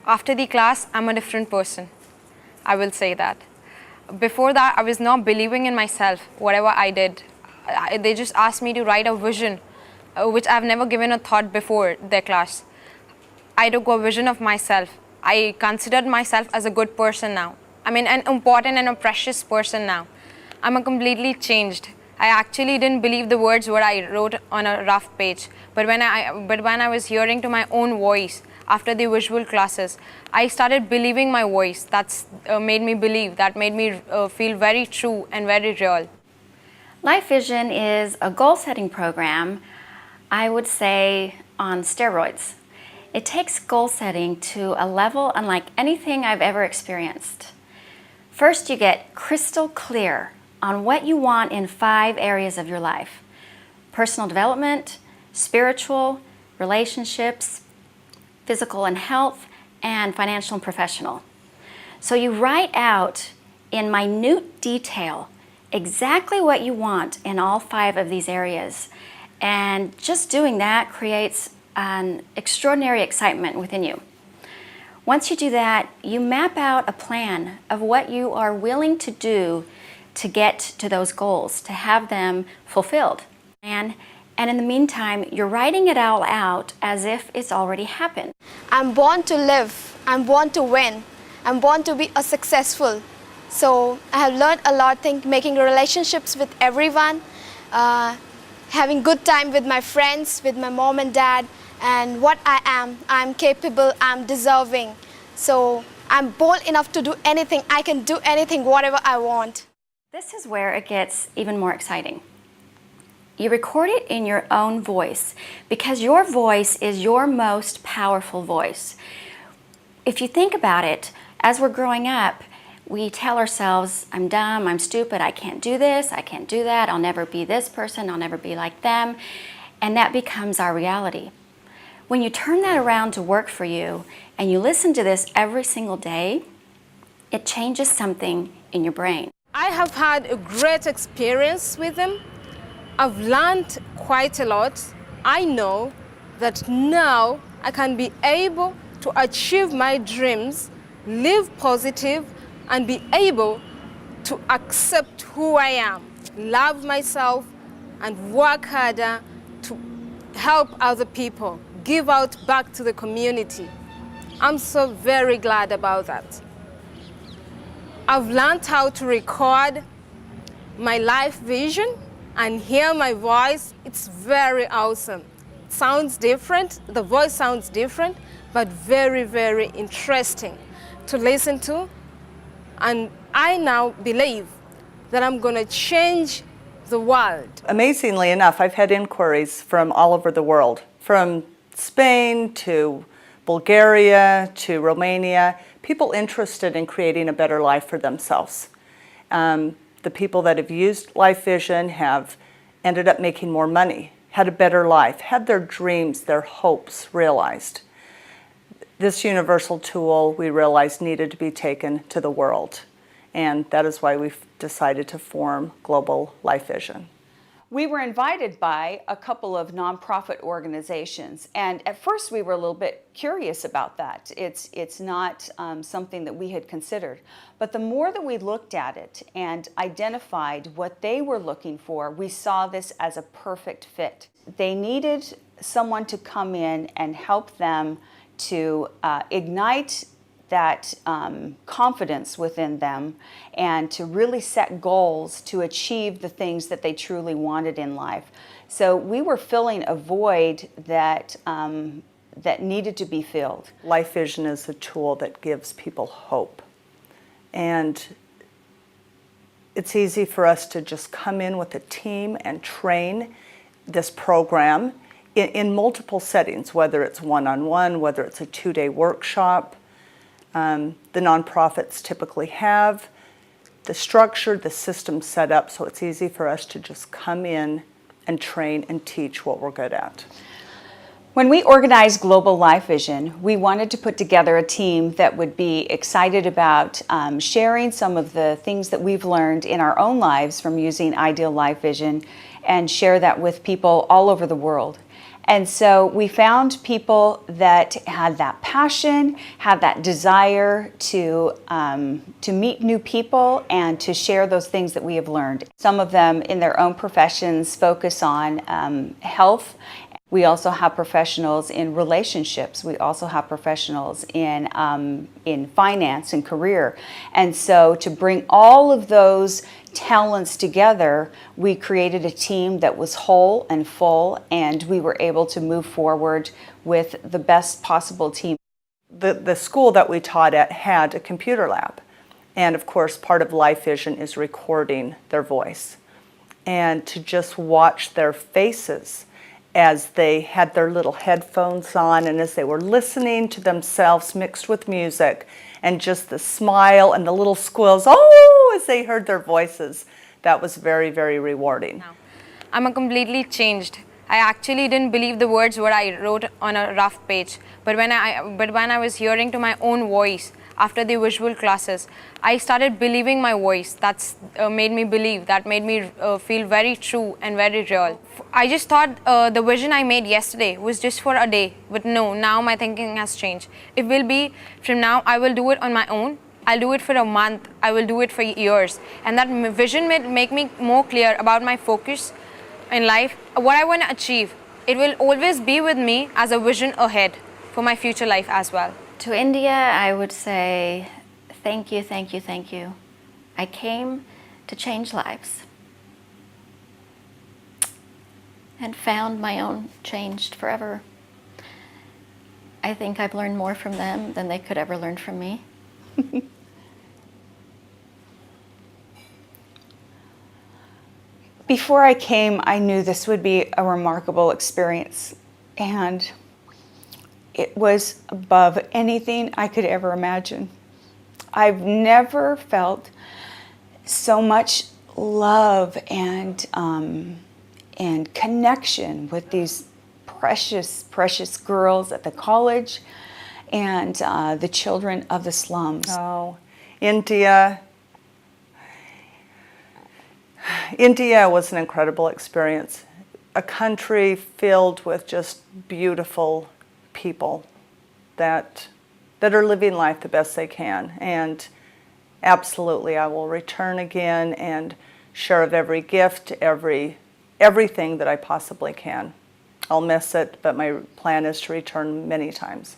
After the class, I'm a different person. I will say that. Before that, I was not believing in myself, whatever I did. They just asked me to write a vision, which I've never given a thought before their class. I took a vision of myself. I considered myself as a good person now. I mean, an important and a precious person now. I'm a completely changed. I actually didn't believe the words what I wrote on a rough page. But when I was hearing to my own voice after the visual classes, I started believing my voice. That's made me believe. That made me feel very true and very real. Life Vision is a goal-setting program, I would say, on steroids. It takes goal setting to a level unlike anything I've ever experienced. First, you get crystal clear on what you want in 5 areas of your life: personal development, spiritual, relationships, physical and health, and financial and professional. So you write out in minute detail exactly what you want in all 5 of these areas. And just doing that creates an extraordinary excitement within you. Once you do that, you map out a plan of what you are willing to do to get to those goals, to have them fulfilled. And in the meantime, you're writing it all out as if it's already happened. I'm born to live. I'm born to win. I'm born to be a successful. So I have learned a lot, making relationships with everyone, having good time with my friends, with my mom and dad, and what I am. I'm capable, I'm deserving. So I'm bold enough to do anything. I can do anything, whatever I want. This is where it gets even more exciting. You record it in your own voice because your voice is your most powerful voice. If you think about it, as we're growing up, we tell ourselves, I'm dumb, I'm stupid, I can't do this, I can't do that, I'll never be this person, I'll never be like them, and that becomes our reality. When you turn that around to work for you and you listen to this every single day, it changes something in your brain. I have had a great experience with them. I've learned quite a lot. I know that now I can be able to achieve my dreams, live positive, and be able to accept who I am, love myself, and work harder to help other people, give out back to the community. I'm so very glad about that. I've learned how to record my life vision and hear my voice. It's very awesome. It sounds different, the voice sounds different, but very, very interesting to listen to. And I now believe that I'm going to change the world. Amazingly enough, I've had inquiries from all over the world, from Spain to Bulgaria to Romania, people interested in creating a better life for themselves. The people that have used Life Vision have ended up making more money, had a better life, had their dreams, their hopes realized. This universal tool, we realized, needed to be taken to the world. And that is why we've decided to form Global Life Vision. We were invited by a couple of nonprofit organizations, and at first we were a little bit curious about that. It's not something that we had considered. But the more that we looked at it and identified what they were looking for, we saw this as a perfect fit. They needed someone to come in and help them to ignite that confidence within them and to really set goals to achieve the things that they truly wanted in life. So we were filling a void that, that needed to be filled. Life Vision is a tool that gives people hope. And it's easy for us to just come in with a team and train this program in multiple settings, whether it's one-on-one, whether it's a 2-day workshop. The nonprofits typically have the structure, the system set up, so it's easy for us to just come in and train and teach what we're good at. When we organized Global Life Vision, we wanted to put together a team that would be excited about sharing some of the things that we've learned in our own lives from using Ideal Life Vision and share that with people all over the world. And so we found people that had that passion, had that desire to meet new people and to share those things that we have learned. Some of them in their own professions focus on health. We also have professionals in relationships. We also have professionals in finance and career. And so to bring all of those talents together, we created a team that was whole and full, and we were able to move forward with the best possible team. The school that we taught at had a computer lab. And of course, part of Life Vision is recording their voice. And to just watch their faces as they had their little headphones on and as they were listening to themselves mixed with music, and just the smile and the little squeals, oh, as they heard their voices, that was very, very rewarding. I'm a completely changed. I actually didn't believe the words what I wrote on a rough page, but when I was hearing to my own voice after the visual classes, I started believing my voice. That's made me believe. That made me feel very true and very real. I just thought the vision I made yesterday was just for a day, but no, now my thinking has changed. It will be, from now I will do it on my own. I'll do it for a month. I will do it for years. And that vision will make me more clear about my focus in life, what I want to achieve. It will always be with me as a vision ahead for my future life as well. To India, I would say thank you, thank you, thank you. I came to change lives and found my own changed forever. I think I've learned more from them than they could ever learn from me. Before I came, I knew this would be a remarkable experience, and it was above anything I could ever imagine. I've never felt so much love and connection with these precious, precious girls at the college and the children of the slums. Oh, India was an incredible experience. A country filled with just beautiful people that are living life the best they can. And absolutely, I will return again and share of every gift, everything that I possibly can. I'll miss it, but my plan is to return many times.